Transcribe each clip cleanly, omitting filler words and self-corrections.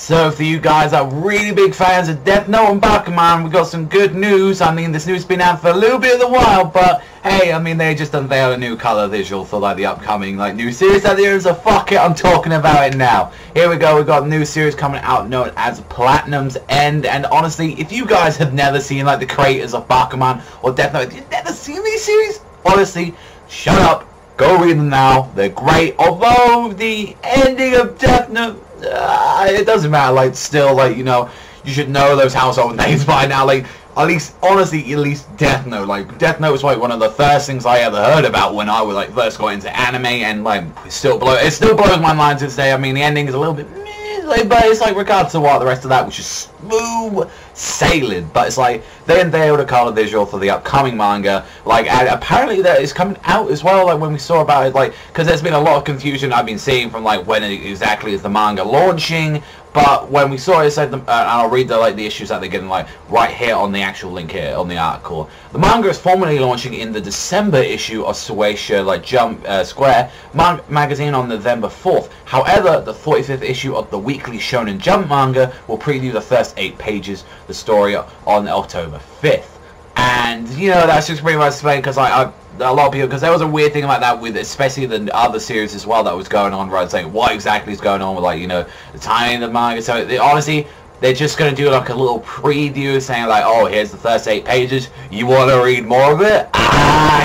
So for you guys that are really big fans of Death Note and Bakuman, we got some good news. I mean, this news has been out for a little bit of a while, but hey, I mean, they just unveiled a new color visual for like the upcoming like new series out there, so fuck it, I'm talking about it now. Here we go, we got a new series coming out known as Platinum's End, and honestly, if you guys have never seen like the creators of Bakuman or Death Note, you've never seen these series, honestly, shut up, go read them now, they're great, although the ending of Death Note, it doesn't matter, like, still, like, you know, you should know those household names by now, like, at least, honestly, at least Death Note, like, Death Note was, like, one of the first things I ever heard about when I was, like, first got into anime, and, like, it still blows my mind to this day. I mean, the ending is a little bit meh, like, but it's, like, regardless of what the rest of that, which is smooth sailing, but it's like they unveiled a color visual for the upcoming manga, like, and apparently that is coming out as well, like when we saw about it, like, because there's been a lot of confusion I've been seeing from like when exactly is the manga launching, but when we saw it, it said, and I'll read the like the issues that they're getting like right here on the actual link here on the article. The manga is formally launching in the December issue of Shueisha like Jump Square magazine on November 4th. However, the 45th issue of the weekly Shonen Jump manga will preview the first 8 pages, the story, on October 5th. And, you know, that's just pretty much explained because a lot of people, because there was a weird thing like that with especially the other series as well that was going on, right, saying what exactly is going on with, like, you know, the timing of the manga. So honestly, they're just going to do like a little preview saying like, oh, here's the first 8 pages, you want to read more of it?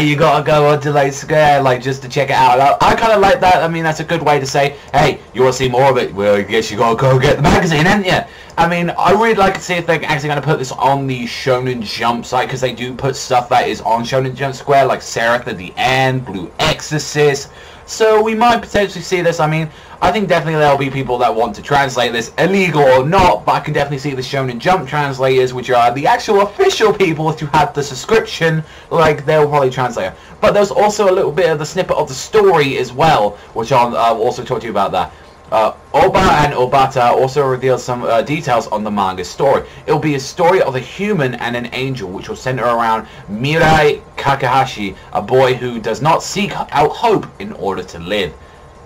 You gotta go on to like Square, like, just to check it out. I kind of like that. I mean, that's a good way to say, hey, you want to see more of it? Well, I guess you gotta go get the magazine, ain't you? I mean, I really like to see if they're actually going to put this on the Shonen Jump site, because they do put stuff that is on Shonen Jump Square, like Seraph at the End, Blue Exorcist. So we might potentially see this. I mean, I think definitely there'll be people that want to translate this, illegal or not, but I can definitely see the Shonen Jump translators, which are the actual official people who have the subscription, like, they'll probably translate it. But there's also a little bit of the snippet of the story as well, which I'll also talk to you about that. Oba and Obata also revealed some details on the manga story. It will be a story of a human and an angel, which will center around Mirai Kakahashi, a boy who does not seek out hope in order to live.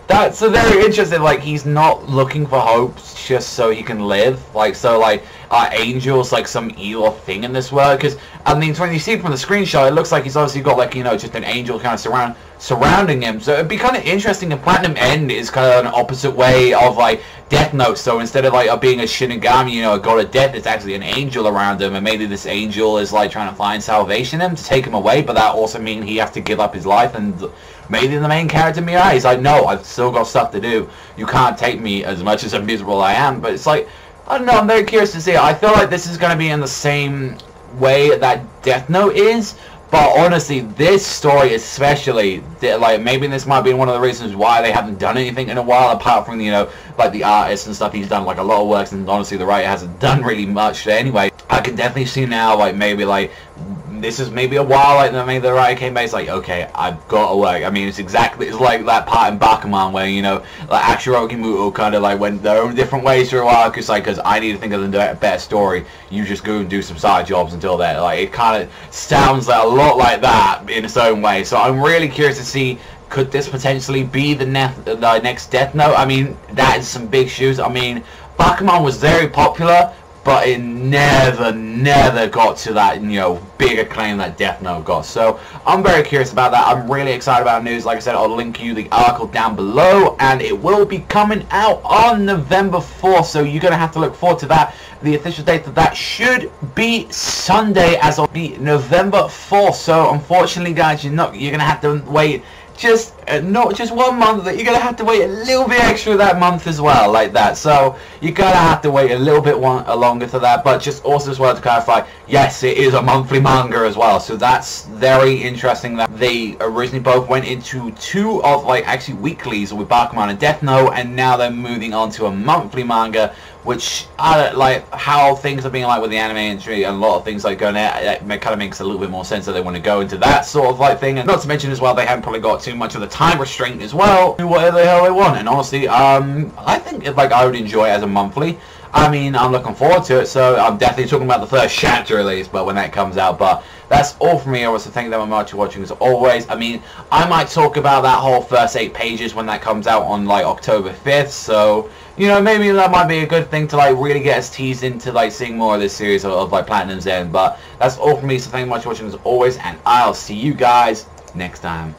That's a very interesting, like, he's not looking for hope just so he can live. Like, so, like, are angels, like, some evil thing in this world? Because, I mean, when you see it from the screenshot, it looks like he's obviously got, like, you know, just an angel kind of surrounding him. So it'd be kind of interesting if Platinum End is kind of an opposite way of, like, Death Note. So instead of, like, being a Shinigami, you know, a god of death, it's actually an angel around him. And maybe this angel is, like, trying to find salvation in him to take him away. But that also means he has to give up his life. And maybe the main character, Mirai, is like, no, I've still got stuff to do. You can't take me as much as I'm miserable I am. But it's like, I don't know, I'm very curious to see. I feel like this is going to be in the same way that Death Note is. But honestly, this story especially, like, maybe this might be one of the reasons why they haven't done anything in a while, apart from, you know, like, the artist and stuff. He's done, like, a lot of works, and honestly, the writer hasn't done really much anyway. I can definitely see now, like, maybe, like, this is maybe a while, like, maybe the writer came back, it's like, okay, I've got to work. I mean, it's like that part in Bakuman where, you know, like, Ashiro Kimuto kind of, like, went their own different ways for a while, because I need to think of a better story. You just go and do some side jobs until then. Like, it kind of sounds like a lot like that in its own way. So I'm really curious to see, could this potentially be the next Death Note? I mean, that is some big shoes. I mean, Bakuman was very popular, but it never got to that, you know, big acclaim that Death Note got. So I'm very curious about that. I'm really excited about the news. Like I said, I'll link you the article down below, and it will be coming out on November 4th. So you're gonna have to look forward to that. The official date of that should be Sunday, as it'll be November 4th. So unfortunately, guys, you're gonna have to wait not just 1 month, you're gonna have to wait a little bit extra that month as well, like that. So you're gonna have to wait a little bit longer for that. But just also as well to clarify, yes, it is a monthly manga as well. So that's very interesting that they originally both went into 2 of, like, actually weeklies with Bakuman and Death Note, and now they're moving on to a monthly manga, which I like how things are being like with the anime industry and a lot of things like going there. It kind of makes a little bit more sense that they want to go into that sort of like thing, and not to mention as well, they haven't probably got too much of the time restraint as well. Do whatever the hell they want, and honestly, I think like I would enjoy it as a monthly. I mean, I'm looking forward to it, so I'm definitely talking about the first chapter at least, but when that comes out. But that's all from me. I want to thank you very much for watching as always. I mean, I might talk about that whole first 8 pages when that comes out on like October 5th, so you know, maybe that might be a good thing to like really get us teased into like seeing more of this series of like Platinum's End. But that's all from me, so thank you very much for watching as always, and I'll see you guys next time.